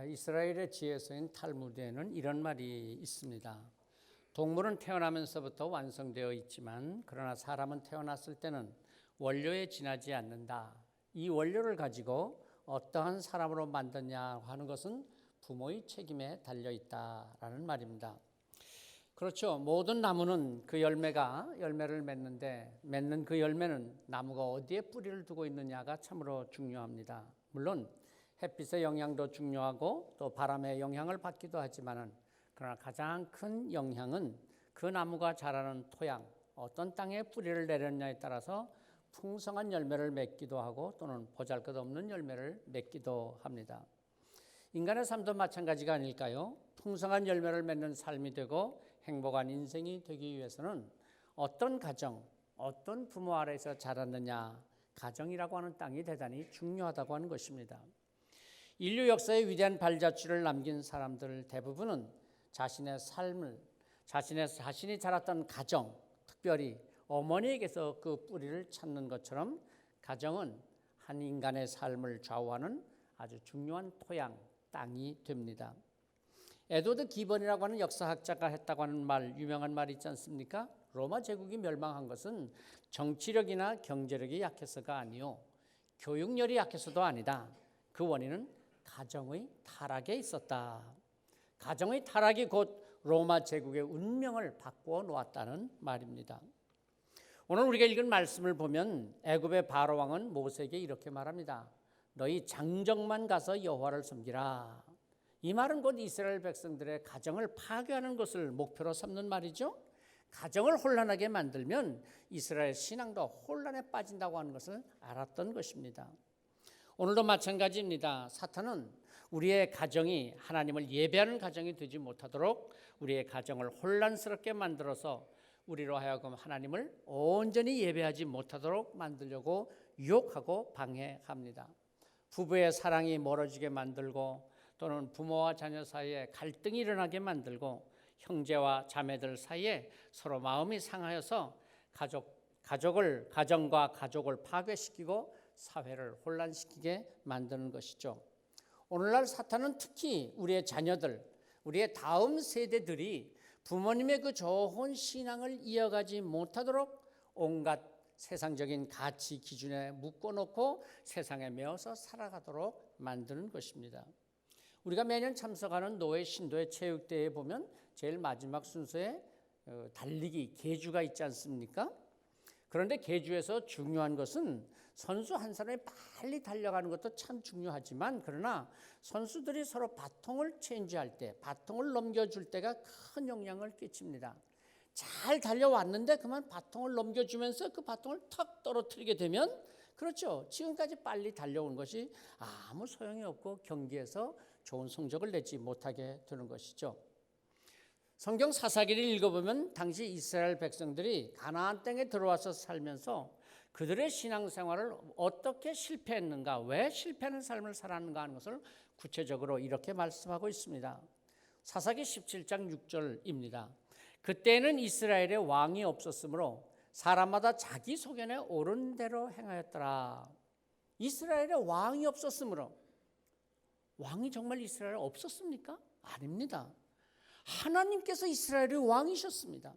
이스라엘의 지혜서인 탈무드에는 이런 말이 있습니다. 동물은 태어나면서부터 완성되어 있지만 그러나 사람은 태어났을 때는 원료에 지나지 않는다. 이 원료를 가지고 어떠한 사람으로 만드냐 하는 것은 부모의 책임에 달려 있다라는 말입니다. 그렇죠. 모든 나무는 그 열매를 맺는데 맺는 그 열매는 나무가 어디에 뿌리를 두고 있느냐가 참으로 중요합니다. 물론 햇빛의 영향도 중요하고 또 바람의 영향을 받기도 하지만은 그러나 가장 큰 영향은 그 나무가 자라는 토양, 어떤 땅에 뿌리를 내렸냐에 따라서 풍성한 열매를 맺기도 하고 또는 보잘것없는 열매를 맺기도 합니다. 인간의 삶도 마찬가지가 아닐까요? 풍성한 열매를 맺는 삶이 되고 행복한 인생이 되기 위해서는 어떤 가정, 어떤 부모 아래에서 자랐느냐, 가정이라고 하는 땅이 대단히 중요하다고 하는 것입니다. 인류 역사의 위대한 발자취를 남긴 사람들 대부분은 자신의 삶을, 자신이 자랐던 가정, 특별히 어머니에게서 그 뿌리를 찾는 것처럼 가정은 한 인간의 삶을 좌우하는 아주 중요한 토양, 땅이 됩니다. 에드워드 기번이라고 하는 역사학자가 했다고 하는 유명한 말이 있지 않습니까? 로마 제국이 멸망한 것은 정치력이나 경제력이 약해서가 아니요, 교육열이 약해서도 아니다. 그 원인은 가정의 타락에 있었다. 가정의 타락이 곧 로마 제국의 운명을 바꾸어 놓았다는 말입니다. 오늘 우리가 읽은 말씀을 보면 애굽의 바로 왕은 모세에게 이렇게 말합니다. 너희 장정만 가서 여호와를 섬기라. 이 말은 곧 이스라엘 백성들의 가정을 파괴하는 것을 목표로 삼는 말이죠. 가정을 혼란하게 만들면 이스라엘 신앙도 혼란에 빠진다고 하는 것을 알았던 것입니다. 오늘도 마찬가지입니다. 사탄은 우리의 가정이 하나님을 예배하는 가정이 되지 못하도록 우리의 가정을 혼란스럽게 만들어서 우리로 하여금 하나님을 온전히 예배하지 못하도록 만들려고 유혹하고 방해합니다. 부부의 사랑이 멀어지게 만들고 또는 부모와 자녀 사이에 갈등이 일어나게 만들고 형제와 자매들 사이에 서로 마음이 상하여서 가정과 가족을 파괴시키고 사회를 혼란시키게 만드는 것이죠. 오늘날 사탄은 특히 우리의 자녀들, 우리의 다음 세대들이 부모님의 그 좋은 신앙을 이어가지 못하도록 온갖 세상적인 가치 기준에 묶어놓고 세상에 매어서 살아가도록 만드는 것입니다. 우리가 매년 참석하는 노예 신도의 체육대회에 보면 제일 마지막 순서에 달리기, 계주가 있지 않습니까? 그런데 계주에서 중요한 것은 선수 한 사람이 빨리 달려가는 것도 참 중요하지만 그러나 선수들이 서로 바통을 체인지할 때, 바통을 넘겨줄 때가 큰 영향을 끼칩니다. 잘 달려왔는데 그만 바통을 넘겨주면서 그 바통을 탁 떨어뜨리게 되면 그렇죠. 지금까지 빨리 달려온 것이 아무 소용이 없고 경기에서 좋은 성적을 내지 못하게 되는 것이죠. 성경 사사기를 읽어보면 당시 이스라엘 백성들이 가나안 땅에 들어와서 살면서 그들의 신앙생활을 어떻게 실패했는가, 왜 실패하는 삶을 살았는가 하는 것을 구체적으로 이렇게 말씀하고 있습니다. 사사기 17장 6절입니다. 그때는 이스라엘에 왕이 없었으므로 사람마다 자기 소견에 옳은 대로 행하였더라. 이스라엘에 왕이 없었으므로. 왕이 정말 이스라엘에 없었습니까? 아닙니다. 하나님께서 이스라엘의 왕이셨습니다.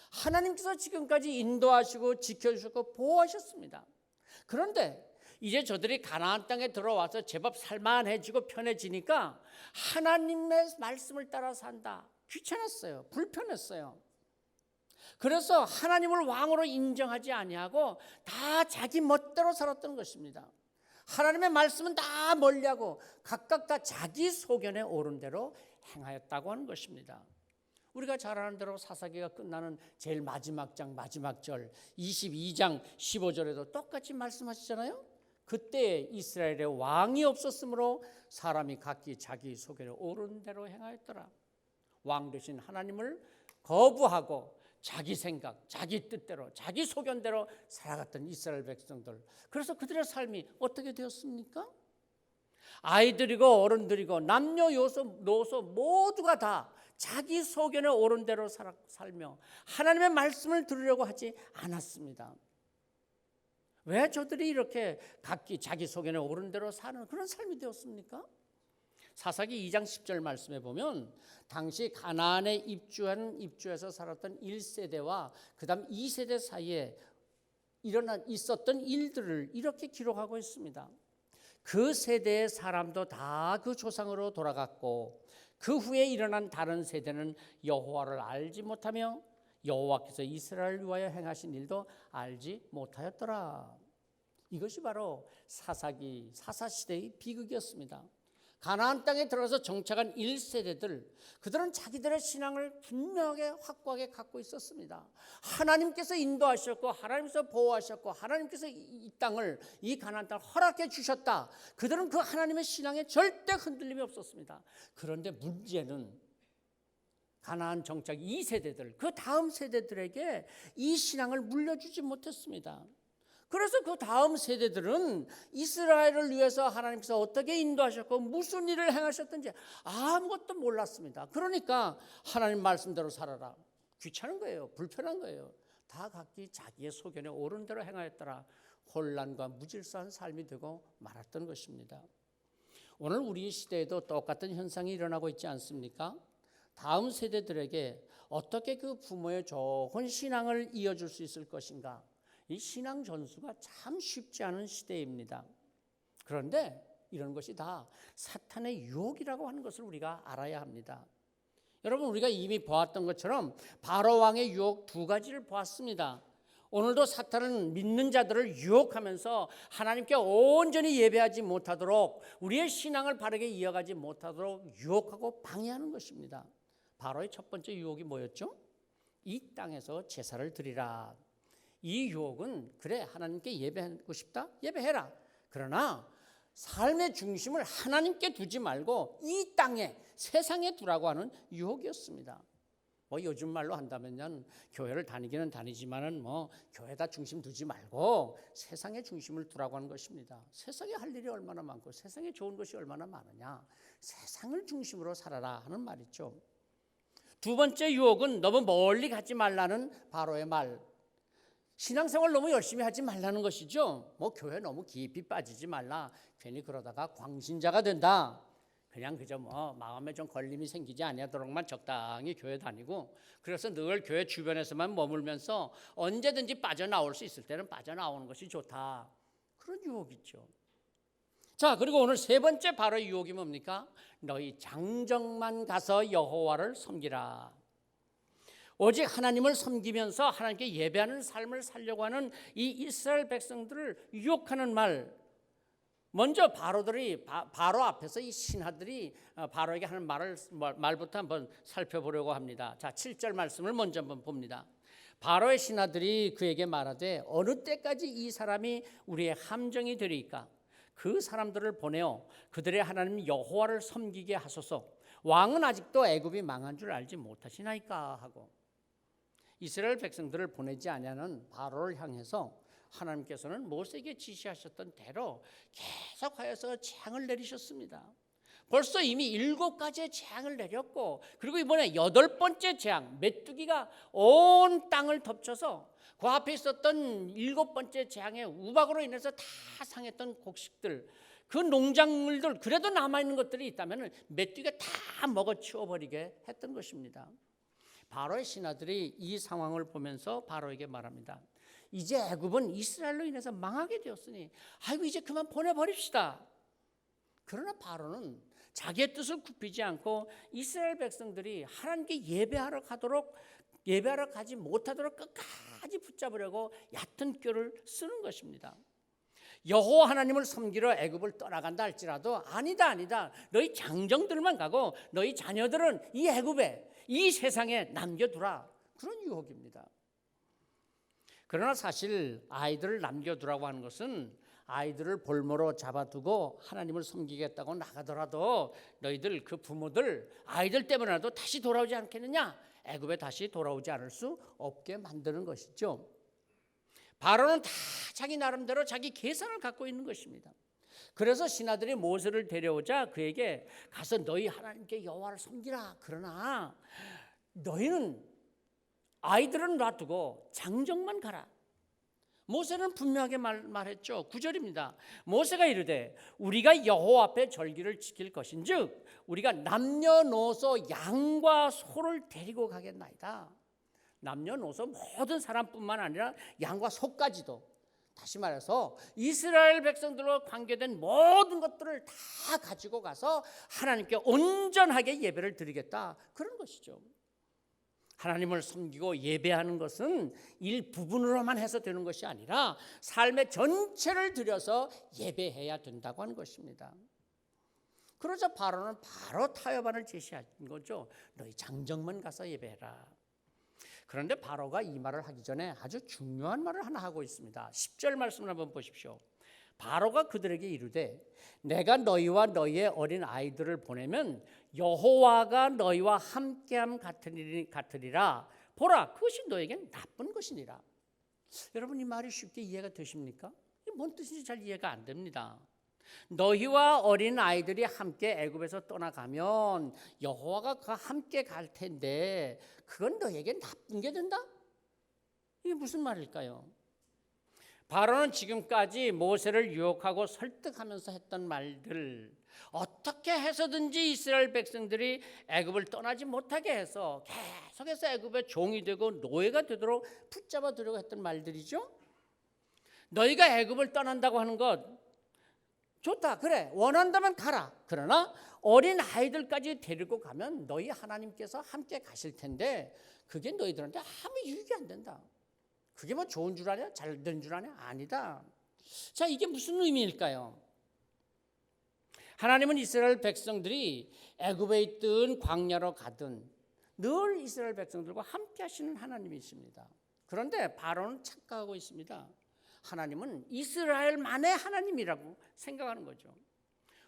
하나님께서 지금까지 인도하시고 지켜주시고 보호하셨습니다. 그런데 이제 저들이 가나안 땅에 들어와서 제법 살만해지고 편해지니까 하나님의 말씀을 따라 산다. 귀찮았어요. 불편했어요. 그래서 하나님을 왕으로 인정하지 아니하고 다 자기 멋대로 살았던 것입니다. 하나님의 말씀은 다 멀리하고 각각 다 자기 소견에 옳은 대로 행하였다고 하는 것입니다. 우리가 잘 아는 대로 사사기가 끝나는 제일 마지막 장 마지막 절 22장 15절에도 똑같이 말씀하시잖아요. 그때 이스라엘의 왕이 없었으므로 사람이 각기 자기 소견에 옳은 대로 행하였더라. 왕 되신 하나님을 거부하고 자기 생각, 자기 뜻대로, 자기 소견대로 살아갔던 이스라엘 백성들. 그래서 그들의 삶이 어떻게 되었습니까? 아이들이고 어른들이고 남녀 노소 모두가 다 자기 소견에 옳은 대로 살며 하나님의 말씀을 들으려고 하지 않았습니다. 왜 저들이 이렇게 각기 자기 소견에 옳은 대로 사는 그런 삶이 되었습니까? 사사기 2장 10절 말씀에 보면 당시 가나안에 입주해서 살았던 1세대와 그다음 2세대 사이에 있었던 일들을 이렇게 기록하고 있습니다. 그 세대의 사람도 다 그 조상으로 돌아갔고 그 후에 일어난 다른 세대는 여호와를 알지 못하며 여호와께서 이스라엘을 위하여 행하신 일도 알지 못하였더라. 이것이 바로 사사시대의 비극이었습니다. 가나안 땅에 들어가서 정착한 1세대들, 그들은 자기들의 신앙을 분명하게 확고하게 갖고 있었습니다. 하나님께서 인도하셨고 하나님께서 보호하셨고 하나님께서 이 땅을, 이 가나안 땅을 허락해 주셨다. 그들은 그 하나님의 신앙에 절대 흔들림이 없었습니다. 그런데 문제는 가나안 정착 2세대들, 그 다음 세대들에게 이 신앙을 물려주지 못했습니다. 그래서 그 다음 세대들은 이스라엘을 위해서 하나님께서 어떻게 인도하셨고 무슨 일을 행하셨든지 아무것도 몰랐습니다. 그러니까 하나님 말씀대로 살아라. 귀찮은 거예요. 불편한 거예요. 다 각기 자기의 소견에 옳은 대로 행하였더라. 혼란과 무질서한 삶이 되고 말았던 것입니다. 오늘 우리 시대에도 똑같은 현상이 일어나고 있지 않습니까? 다음 세대들에게 어떻게 그 부모의 좋은 신앙을 이어줄 수 있을 것인가? 이 신앙 전수가 참 쉽지 않은 시대입니다. 그런데 이런 것이 다 사탄의 유혹이라고 하는 것을 우리가 알아야 합니다. 여러분, 우리가 이미 보았던 것처럼 바로 왕의 유혹 두 가지를 보았습니다. 오늘도 사탄은 믿는 자들을 유혹하면서 하나님께 온전히 예배하지 못하도록, 우리의 신앙을 바르게 이어가지 못하도록 유혹하고 방해하는 것입니다. 바로의 첫 번째 유혹이 뭐였죠? 이 땅에서 제사를 드리라. 이 유혹은 그래, 하나님께 예배하고 싶다? 예배해라. 그러나 삶의 중심을 하나님께 두지 말고 이 땅에, 세상에 두라고 하는 유혹이었습니다. 요즘 말로 한다면 교회를 다니기는 다니지만은 교회다 중심 두지 말고 세상에 중심을 두라고 하는 것입니다. 세상에 할 일이 얼마나 많고 세상에 좋은 것이 얼마나 많으냐. 세상을 중심으로 살아라 하는 말이죠. 두 번째 유혹은 너무 멀리 가지 말라는 바로의 말. 신앙생활 너무 열심히 하지 말라는 것이죠. 교회 너무 깊이 빠지지 말라. 괜히 그러다가 광신자가 된다. 그냥 그저 마음에 좀 걸림이 생기지 아니하도록만 적당히 교회 다니고, 그래서 늘 교회 주변에서만 머물면서 언제든지 빠져나올 수 있을 때는 빠져나오는 것이 좋다. 그런 유혹이 있죠. 자, 그리고 오늘 세 번째 바로 유혹이 뭡니까? 너희 장정만 가서 여호와를 섬기라. 오직 하나님을 섬기면서 하나님께 예배하는 삶을 살려고 하는 이 이스라엘 백성들을 유혹하는 말. 먼저 바로 앞에서 이 신하들이 바로에게 하는 말부터 한번 살펴보려고 합니다. 자, 7절 말씀을 먼저 한번 봅니다. 바로의 신하들이 그에게 말하되 어느 때까지 이 사람이 우리의 함정이 되리이까? 그 사람들을 보내어 그들의 하나님 여호와를 섬기게 하소서. 왕은 아직도 애굽이 망한 줄 알지 못하시나이까 하고, 이스라엘 백성들을 보내지 아니하는 바로를 향해서 하나님께서는 모세에게 지시하셨던 대로 계속하여서 재앙을 내리셨습니다. 벌써 이미 7가지의 재앙을 내렸고, 그리고 이번에 8번째 재앙, 메뚜기가 온 땅을 덮쳐서 그 앞에 있었던 7번째 재앙의 우박으로 인해서 다 상했던 곡식들, 그 농작물들, 그래도 남아있는 것들이 있다면 메뚜기가 다 먹어치워버리게 했던 것입니다. 바로의 신하들이 이 상황을 보면서 바로에게 말합니다. 이제 애굽은 이스라엘로 인해서 망하게 되었으니 아이고 이제 그만 보내버립시다. 그러나 바로는 자기의 뜻을 굽히지 않고 이스라엘 백성들이 하나님께 예배하러 가지 못하도록 끝까지 붙잡으려고 얕은 꾀를 쓰는 것입니다. 여호와 하나님을 섬기러 애굽을 떠나간다 할지라도 아니다 너희 장정들만 가고 너희 자녀들은 이 애굽에, 이 세상에 남겨두라. 그런 유혹입니다. 그러나 사실 아이들을 남겨두라고 하는 것은 아이들을 볼모로 잡아두고 하나님을 섬기겠다고 나가더라도 너희들 그 부모들 아이들 때문에라도 다시 돌아오지 않겠느냐? 애굽에 다시 돌아오지 않을 수 없게 만드는 것이죠. 바로는 다 자기 나름대로 자기 계산을 갖고 있는 것입니다. 그래서 신하들이 모세를 데려오자 그에게 가서 너희 하나님께 여호와를 섬기라. 그러나 너희는 아이들은 놔두고 장정만 가라. 모세는 분명하게 말했죠. 9절입니다. 모세가 이르되 우리가 여호와 앞에 절기를 지킬 것인즉 우리가 남녀노소 양과 소를 데리고 가겠나이다. 남녀노소 모든 사람뿐만 아니라 양과 소까지도, 다시 말해서 이스라엘 백성들과 관계된 모든 것들을 다 가지고 가서 하나님께 온전하게 예배를 드리겠다, 그런 것이죠. 하나님을 섬기고 예배하는 것은 일부분으로만 해서 되는 것이 아니라 삶의 전체를 들여서 예배해야 된다고 하는 것입니다. 그러자 바로는 바로 타협안을 제시한 거죠. 너희 장정만 가서 예배해라. 그런데 바로가 이 말을 하기 전에 아주 중요한 말을 하나 하고 있습니다. 10절 말씀을 한번 보십시오. 바로가 그들에게 이르되 내가 너희와 너희의 어린 아이들을 보내면 여호와가 너희와 함께함 같으리라. 보라, 그것이 너에겐 나쁜 것이니라. 여러분, 이 말이 쉽게 이해가 되십니까? 이게 뭔 뜻인지 잘 이해가 안 됩니다. 너희와 어린 아이들이 함께 애굽에서 떠나가면 여호와가 그와 함께 갈 텐데 그건 너희에게 나쁜 게 된다? 이게 무슨 말일까요? 바로는 지금까지 모세를 유혹하고 설득하면서 했던 말들, 어떻게 해서든지 이스라엘 백성들이 애굽을 떠나지 못하게 해서 계속해서 애굽의 종이 되고 노예가 되도록 붙잡아 두려고 했던 말들이죠. 너희가 애굽을 떠난다고 하는 것 좋다, 그래, 원한다면 가라. 그러나 어린 아이들까지 데리고 가면 너희 하나님께서 함께 가실 텐데 그게 너희들한테 아무 유익이 안 된다. 그게 뭐 좋은 줄 아냐? 잘 된 줄 아냐? 아니다. 자, 이게 무슨 의미일까요? 하나님은 이스라엘 백성들이 애굽에 있든 광야로 가든 늘 이스라엘 백성들과 함께 하시는 하나님이십니다. 그런데 바로는 착각하고 있습니다. 하나님은 이스라엘만의 하나님이라고 생각하는 거죠.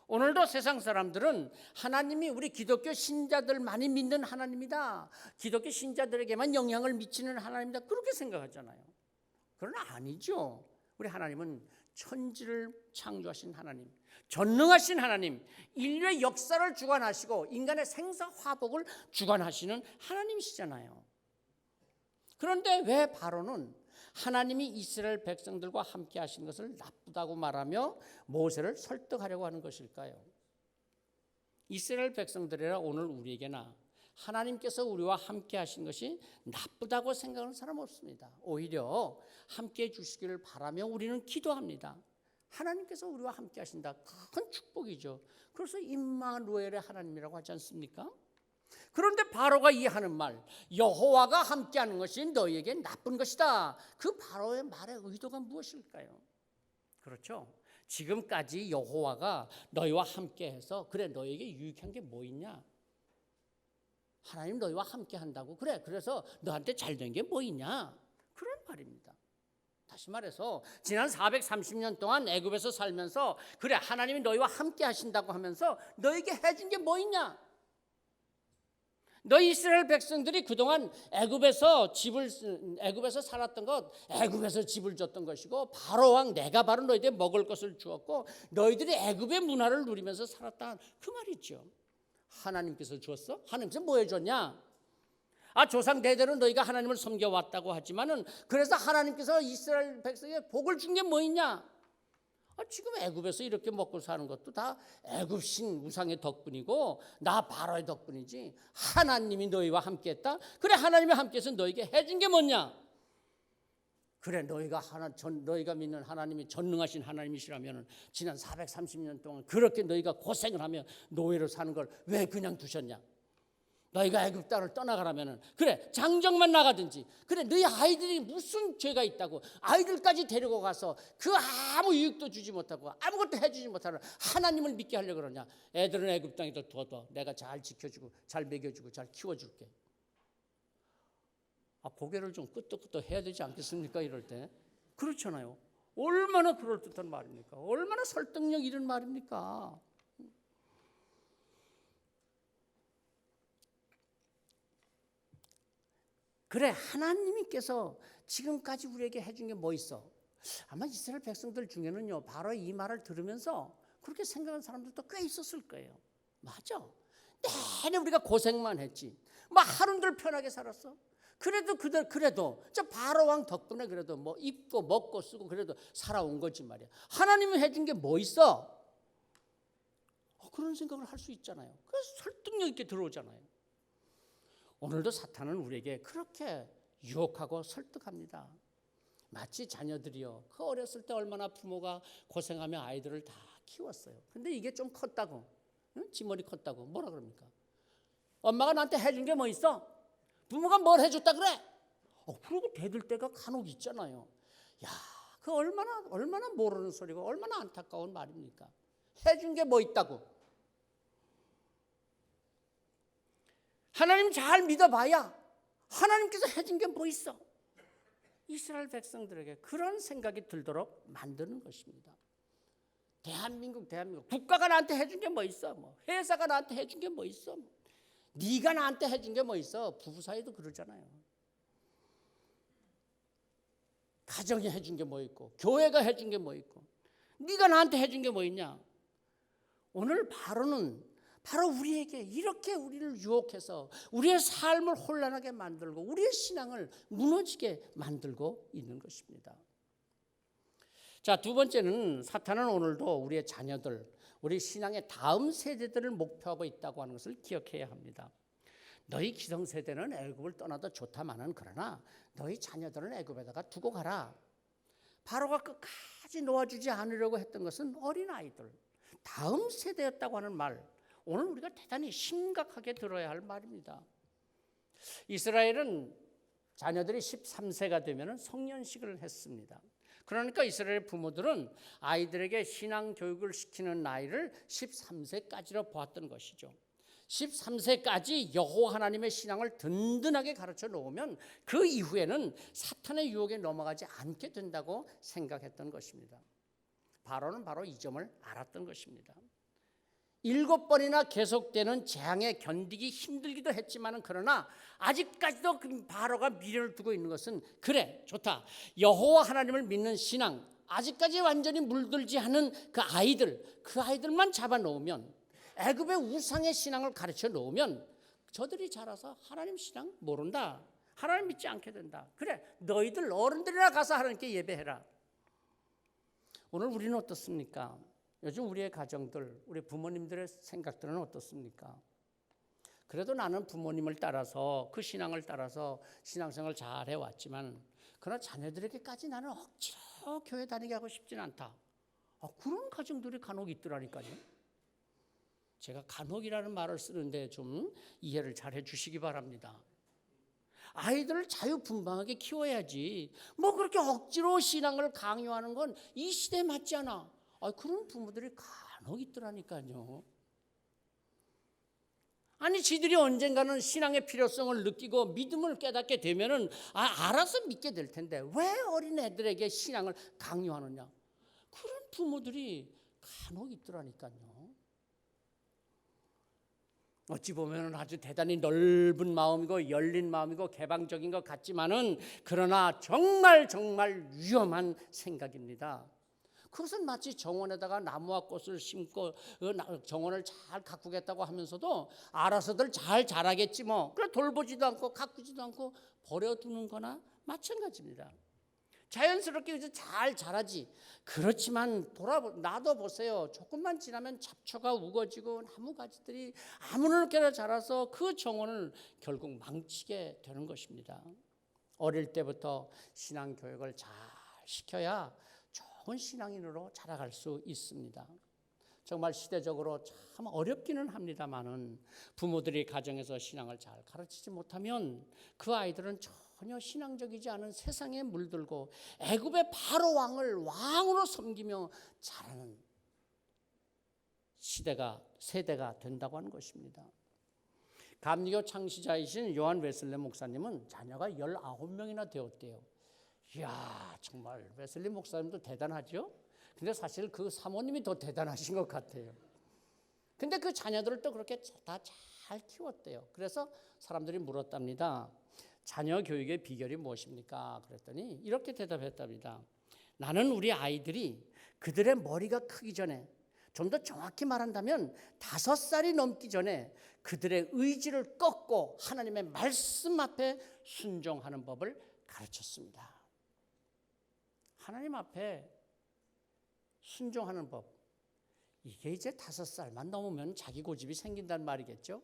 오늘도 세상 사람들은 하나님이 우리 기독교 신자들만이 믿는 하나님이다, 기독교 신자들에게만 영향을 미치는 하나님이다, 그렇게 생각하잖아요. 그러나 아니죠. 우리 하나님은 천지를 창조하신 하나님, 전능하신 하나님, 인류의 역사를 주관하시고 인간의 생사화복을 주관하시는 하나님이시잖아요. 그런데 왜 바로는 하나님이 이스라엘 백성들과 함께 하신 것을 나쁘다고 말하며 모세를 설득하려고 하는 것일까요? 이스라엘 백성들이라 오늘 우리에게나 하나님께서 우리와 함께 하신 것이 나쁘다고 생각하는 사람 없습니다. 오히려 함께 해 주시기를 바라며 우리는 기도합니다. 하나님께서 우리와 함께 하신다, 큰 축복이죠. 그래서 임마누엘의 하나님이라고 하지 않습니까? 그런데 바로가 이 하는 말, 여호와가 함께하는 것이 너희에게 나쁜 것이다, 그 바로의 말의 의도가 무엇일까요? 그렇죠. 지금까지 여호와가 너희와 함께해서 그래 너희에게 유익한 게 뭐 있냐? 하나님 너희와 함께한다고, 그래 그래서 너한테 잘된 게 뭐 있냐? 그런 말입니다. 다시 말해서 지난 430년 동안 애굽에서 살면서 그래 하나님이 너희와 함께 하신다고 하면서 너희에게 해준 게 뭐 있냐? 너희 이스라엘 백성들이 그동안 애굽에서 살았던 것, 애굽에서 집을 줬던 것이고 바로 왕 내가 바로 너희들 먹을 것을 주었고 너희들이 애굽의 문화를 누리면서 살았다, 그 말이죠. 하나님께서 주었어? 하나님께서 뭐 해줬냐? 조상 대대로 너희가 하나님을 섬겨왔다고 하지만은 그래서 하나님께서 이스라엘 백성에게 복을 준 게 뭐 있냐? 지금 애굽에서 이렇게 먹고 사는 것도 다 애굽 신 우상의 덕분이고 나 바로의 덕분이지 하나님이 너희와 함께했다? 그래 하나님이 함께해서 너희에게 해준 게 뭐냐? 그래 너희가 믿는 하나님이 전능하신 하나님이시라면 지난 430년 동안 그렇게 너희가 고생을 하며 노예로 사는 걸 왜 그냥 두셨냐? 너희가 애굽 땅을 떠나가라면은 그래 장정만 나가든지, 그래 너희 아이들이 무슨 죄가 있다고 아이들까지 데리고 가서 그 아무 유익도 주지 못하고 아무것도 해주지 못하는 하나님을 믿게 하려고 그러냐? 애들은 애굽 땅에다 둬둬, 내가 잘 지켜주고 잘 먹여주고 잘 키워줄게. 고개를 좀 끄덕끄덕 해야 되지 않겠습니까? 이럴 때 그렇잖아요. 얼마나 그럴듯한 말입니까? 얼마나 설득력 있는 말입니까? 그래 하나님께서 지금까지 우리에게 해준 게 뭐 있어? 아마 이스라엘 백성들 중에는요 바로 이 말을 들으면서 그렇게 생각하는 사람들도 꽤 있었을 거예요. 맞아, 내내 우리가 고생만 했지 뭐 하루들 편하게 살았어? 그래도 저 바로 왕 덕분에 그래도 뭐 입고 먹고 쓰고 그래도 살아온 거지 말이야. 하나님이 해준 게 뭐 있어? 그런 생각을 할 수 있잖아요. 그래서 설득력 있게 들어오잖아요. 오늘도 사탄은 우리에게 그렇게 유혹하고 설득합니다. 마치 자녀들이요. 그 어렸을 때 얼마나 부모가 고생하며 아이들을 다 키웠어요. 근데 이게 좀 컸다고, 응? 지 머리 컸다고 뭐라 그럽니까? 엄마가 나한테 해준 게 뭐 있어? 부모가 뭘 해줬다 그래? 그러고 대들 때가 간혹 있잖아요. 야, 그 얼마나 모르는 소리고 얼마나 안타까운 말입니까? 해준 게 뭐 있다고? 하나님 잘 믿어봐야 하나님께서 해준 게 뭐 있어? 이스라엘 백성들에게 그런 생각이 들도록 만드는 것입니다. 대한민국 국가가 나한테 해준 게 뭐 있어? 뭐 회사가 나한테 해준 게 뭐 있어? 네가 나한테 해준 게 뭐 있어? 부부 사이도 그러잖아요. 가정이 해준 게 뭐 있고 교회가 해준 게 뭐 있고 네가 나한테 해준 게 뭐 있냐? 오늘 바로 우리에게 이렇게 우리를 유혹해서 우리의 삶을 혼란하게 만들고 우리의 신앙을 무너지게 만들고 있는 것입니다. 자, 두 번째는 사탄은 오늘도 우리의 자녀들, 우리 신앙의 다음 세대들을 목표하고 있다고 하는 것을 기억해야 합니다. 너희 기성세대는 애굽을 떠나도 좋다마는 그러나 너희 자녀들은 애굽에다가 두고 가라. 바로가 끝까지 놓아주지 않으려고 했던 것은 어린아이들, 다음 세대였다고 하는 말, 오늘 우리가 대단히 심각하게 들어야 할 말입니다. 이스라엘은 자녀들이 13세가 되면 성년식을 했습니다. 그러니까 이스라엘 부모들은 아이들에게 신앙 교육을 시키는 나이를 13세까지로 보았던 것이죠. 13세까지 여호와 하나님의 신앙을 든든하게 가르쳐 놓으면 그 이후에는 사탄의 유혹에 넘어가지 않게 된다고 생각했던 것입니다. 바로는 바로 이 점을 알았던 것입니다. 7번이나 계속되는 재앙에 견디기 힘들기도 했지만 그러나 아직까지도 그 바로가 미련을 두고 있는 것은 그래 좋다. 여호와 하나님을 믿는 신앙 아직까지 완전히 물들지 않은 그 아이들만 잡아놓으면 애굽의 우상의 신앙을 가르쳐 놓으면 저들이 자라서 하나님 신앙 모른다. 하나님 믿지 않게 된다. 그래 너희들 어른들이나 가서 하나님께 예배해라. 오늘 우리는 어떻습니까? 요즘 우리의 가정들, 우리 부모님들의 생각들은 어떻습니까? 그래도 나는 부모님을 따라서 그 신앙을 따라서 신앙생활을 잘 해왔지만 그러나 자녀들에게까지 나는 억지로 교회 다니게 하고 싶지는 않다. 그런 가정들이 간혹 있더라니까요. 제가 간혹이라는 말을 쓰는데 좀 이해를 잘 해주시기 바랍니다. 아이들을 자유분방하게 키워야지 뭐 그렇게 억지로 신앙을 강요하는 건 이 시대에 맞지 않아. 그런 부모들이 간혹 있더라니까요. 아니 지들이 언젠가는 신앙의 필요성을 느끼고 믿음을 깨닫게 되면은 알아서 믿게 될 텐데 왜 어린애들에게 신앙을 강요하느냐. 그런 부모들이 간혹 있더라니까요. 어찌 보면 아주 대단히 넓은 마음이고 열린 마음이고 개방적인 것 같지만은 그러나 정말 위험한 생각입니다. 그것은 마치 정원에다가 나무와 꽃을 심고 정원을 잘 가꾸겠다고 하면서도 알아서들 잘 자라겠지 뭐. 그래 돌보지도 않고 가꾸지도 않고 버려두는 거나 마찬가지입니다. 자연스럽게 이제 잘 자라지. 그렇지만 나도 보세요. 조금만 지나면 잡초가 우거지고 나무가지들이 아무렇게나 자라서 그 정원을 결국 망치게 되는 것입니다. 어릴 때부터 신앙 교육을 잘 시켜야 좋은 신앙인으로 자라갈 수 있습니다. 정말 시대적으로 참 어렵기는 합니다만은 부모들이 가정에서 신앙을 잘 가르치지 못하면 그 아이들은 전혀 신앙적이지 않은 세상에 물들고 애굽의 바로 왕을 왕으로 섬기며 자라는 세대가 된다고 하는 것입니다. 감리교 창시자이신 요한 웨슬리 목사님은 자녀가 19명이나 되었대요. 이야, 정말 웨슬리 목사님도 대단하죠? 근데 사실 그 사모님이 더 대단하신 것 같아요. 근데 그 자녀들을 또 그렇게 다 잘 키웠대요. 그래서 사람들이 물었답니다. 자녀 교육의 비결이 무엇입니까? 그랬더니 이렇게 대답했답니다. 나는 우리 아이들이 그들의 머리가 크기 전에 좀 더 정확히 말한다면 5살이 넘기 전에 그들의 의지를 꺾고 하나님의 말씀 앞에 순종하는 법을 가르쳤습니다. 하나님 앞에 순종하는 법, 이게 이제 5살만 넘으면 자기 고집이 생긴다는 말이겠죠.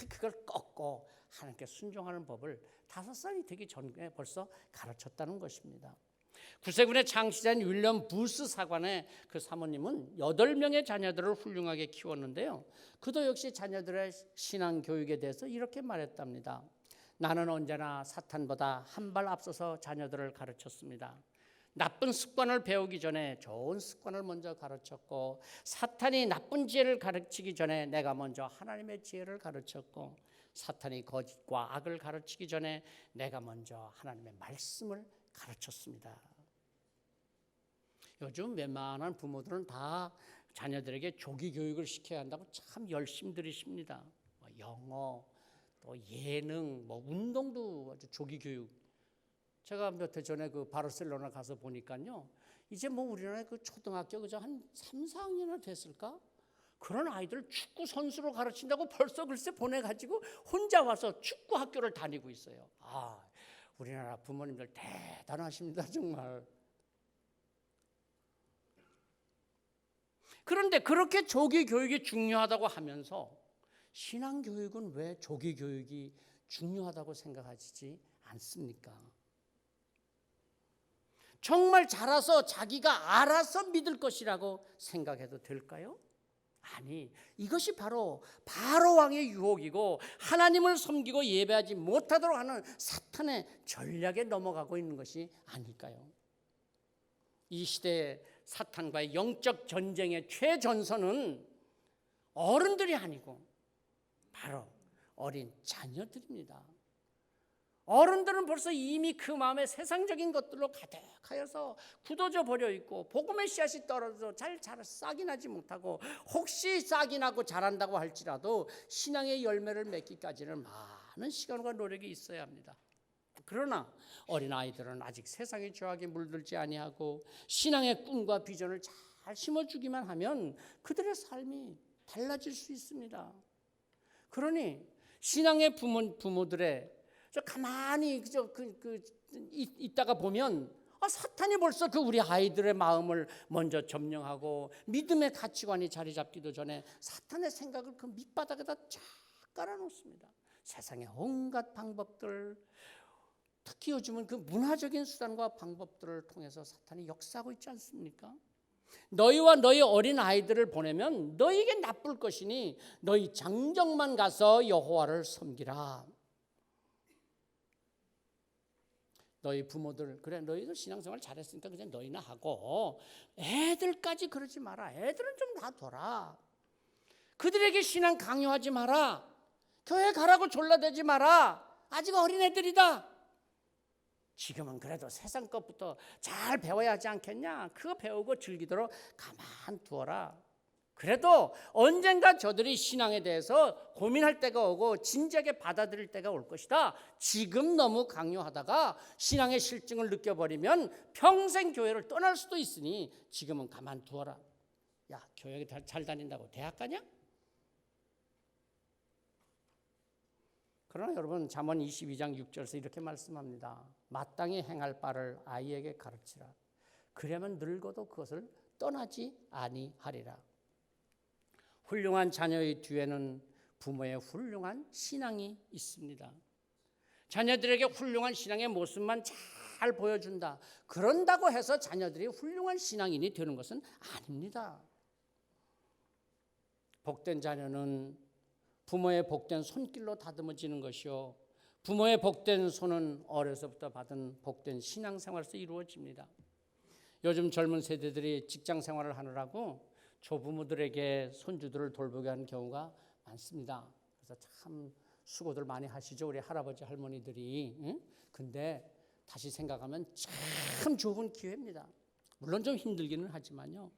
그걸 꺾고 하나님께 순종하는 법을 5살이 되기 전에 벌써 가르쳤다는 것입니다. 구세군의 창시자인 윌리엄 부스 사관의 그 사모님은 8명의 자녀들을 훌륭하게 키웠는데요. 그도 역시 자녀들의 신앙 교육에 대해서 이렇게 말했답니다. 나는 언제나 사탄보다 한 발 앞서서 자녀들을 가르쳤습니다. 나쁜 습관을 배우기 전에 좋은 습관을 먼저 가르쳤고, 사탄이 나쁜 지혜를 가르치기 전에 내가 먼저 하나님의 지혜를 가르쳤고, 사탄이 거짓과 악을 가르치기 전에 내가 먼저 하나님의 말씀을 가르쳤습니다. 요즘 웬만한 부모들은 다 자녀들에게 조기 교육을 시켜야 한다고 참 열심히 들이십니다. 영어, 또 예능, 운동도 아주 조기 교육. 제가 몇 해 전에 그 바르셀로나 가서 보니까요, 이제 우리나라의 그 초등학교 그저 한 3, 4학년이나 됐을까? 그런 아이들 축구 선수로 가르친다고 벌써 글쎄 보내가지고 혼자 와서 축구 학교를 다니고 있어요. 우리나라 부모님들 대단하십니다, 정말. 그런데 그렇게 조기 교육이 중요하다고 하면서 신앙 교육은 왜 조기 교육이 중요하다고 생각하시지 않습니까? 정말 자라서 자기가 알아서 믿을 것이라고 생각해도 될까요? 아니, 이것이 바로 바로왕의 유혹이고 하나님을 섬기고 예배하지 못하도록 하는 사탄의 전략에 넘어가고 있는 것이 아닐까요? 이 시대의 사탄과의 영적 전쟁의 최전선은 어른들이 아니고 바로 어린 자녀들입니다. 어른들은 벌써 이미 그 마음에 세상적인 것들로 가득하여서 굳어져 버려 있고, 복음의 씨앗이 떨어져 잘 싹이 나지 못하고, 혹시 싹이 나고 자란다고 할지라도 신앙의 열매를 맺기까지는 많은 시간과 노력이 있어야 합니다. 그러나 어린아이들은 아직 세상의 죄악에 물들지 아니하고 신앙의 꿈과 비전을 잘 심어주기만 하면 그들의 삶이 달라질 수 있습니다. 그러니 신앙의 부모들의 가만히 있다가 보면 사탄이 벌써 우리 아이들의 마음을 먼저 점령하고 믿음의 가치관이 자리 잡기도 전에 사탄의 생각을 그 밑바닥에다 쫙 깔아놓습니다. 세상의 온갖 방법들, 특히 요즘은 그 문화적인 수단과 방법들을 통해서 사탄이 역사하고 있지 않습니까? 너희와 너희 어린 아이들을 보내면 너희에게 나쁠 것이니 너희 장정만 가서 여호와를 섬기라. 너희 부모들, 그래 너희들 신앙생활 잘했으니까 그냥 너희나 하고 애들까지 그러지 마라. 애들은 좀 놔둬라. 그들에게 신앙 강요하지 마라. 교회 가라고 졸라대지 마라. 아직 어린애들이다. 지금은 그래도 세상 것부터 잘 배워야 하지 않겠냐? 그거 배우고 즐기도록 가만 두어라. 그래도 언젠가 저들이 신앙에 대해서 고민할 때가 오고 진지하게 받아들일 때가 올 것이다. 지금 너무 강요하다가 신앙의 실증을 느껴버리면 평생 교회를 떠날 수도 있으니 지금은 가만 두어라. 야, 교회 잘 다닌다고 대학 가냐? 그러나 여러분, 잠언 22장 6절에서 이렇게 말씀합니다. 마땅히 행할 바를 아이에게 가르치라. 그러면 늙어도 그것을 떠나지 아니하리라. 훌륭한 자녀의 뒤에는 부모의 훌륭한 신앙이 있습니다. 자녀들에게 훌륭한 신앙의 모습만 잘 보여준다. 그런다고 해서 자녀들이 훌륭한 신앙인이 되는 것은 아닙니다. 복된 자녀는 부모의 복된 손길로 다듬어지는 것이요, 부모의 복된 손은 어려서부터 받은 복된 신앙생활에서 이루어집니다. 요즘 젊은 세대들이 직장 생활을 하느라고 조부모들에게 손주들을 돌보게 하는 경우가 많습니다. 그래서 참 수고들 많이 하시죠, 우리 할아버지 할머니들이. 근데 다시 생각하면 참 좋은 기회입니다. 물론 좀 힘들기는 하지만요.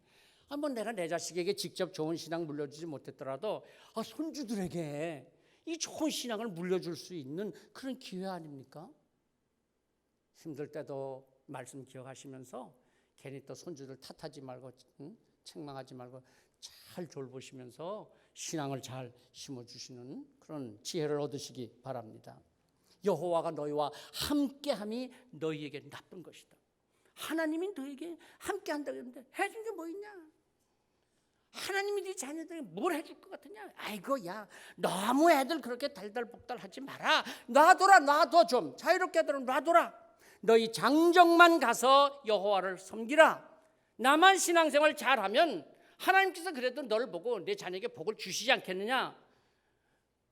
내가 내 자식에게 직접 좋은 신앙 물려주지 못했더라도 손주들에게 이 좋은 신앙을 물려줄 수 있는 그런 기회 아닙니까? 힘들 때도 말씀 기억하시면서 괜히 또 손주들 탓하지 말고 책망하지 말고 잘 돌보시면서 신앙을 잘 심어주시는 그런 지혜를 얻으시기 바랍니다. 여호와가 너희와 함께함이 너희에게 나쁜 것이다. 하나님이 너에게 함께한다고 했는데 해준 게 뭐 있냐? 하나님이 네 자녀들에게 뭘 해줄 것 같으냐? 아이고 야 너무 애들 그렇게 달달복달하지 마라. 놔둬 좀 자유롭게 하도록 놔둬라. 너희 장정만 가서 여호와를 섬기라. 나만 신앙생활 잘하면 하나님께서 그래도 널 보고 내 자녀에게 복을 주시지 않겠느냐?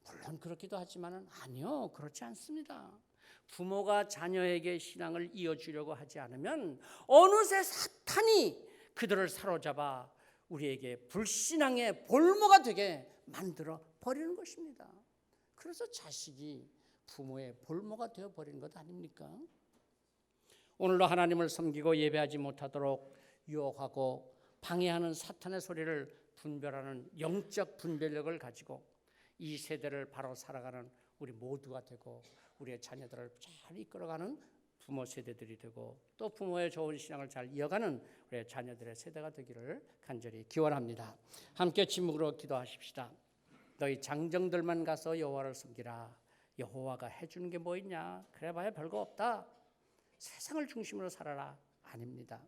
물론 그렇기도 하지만 아니요, 그렇지 않습니다. 부모가 자녀에게 신앙을 이어주려고 하지 않으면 어느새 사탄이 그들을 사로잡아 우리에게 불신앙의 볼모가 되게 만들어 버리는 것입니다. 그래서 자식이 부모의 볼모가 되어 버리는 것 아닙니까? 오늘도 하나님을 섬기고 예배하지 못하도록 유혹하고 방해하는 사탄의 소리를 분별하는 영적 분별력을 가지고 이 세대를 바로 살아가는 우리 모두가 되고 우리의 자녀들을 잘 이끌어가는 부모 세대들이 되고 또 부모의 좋은 신앙을 잘 이어가는 우리의 자녀들의 세대가 되기를 간절히 기원합니다. 함께 침묵으로 기도하십시다. 너희 장정들만 가서 여호와를 섬기라. 여호와가 해주는 게 뭐 있냐? 그래봐야 별거 없다. 세상을 중심으로 살아라. 아닙니다.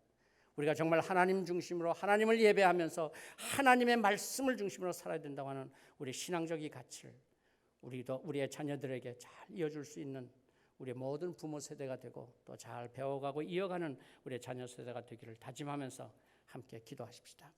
우리가 정말 하나님 중심으로 하나님을 예배하면서 하나님의 말씀을 중심으로 살아야 된다고 하는 우리 신앙적인 가치를 우리도 우리의 자녀들에게 잘 이어줄 수 있는 우리 모든 부모 세대가 되고 또 잘 배워가고 이어가는 우리의 자녀 세대가 되기를 다짐하면서 함께 기도하십시다.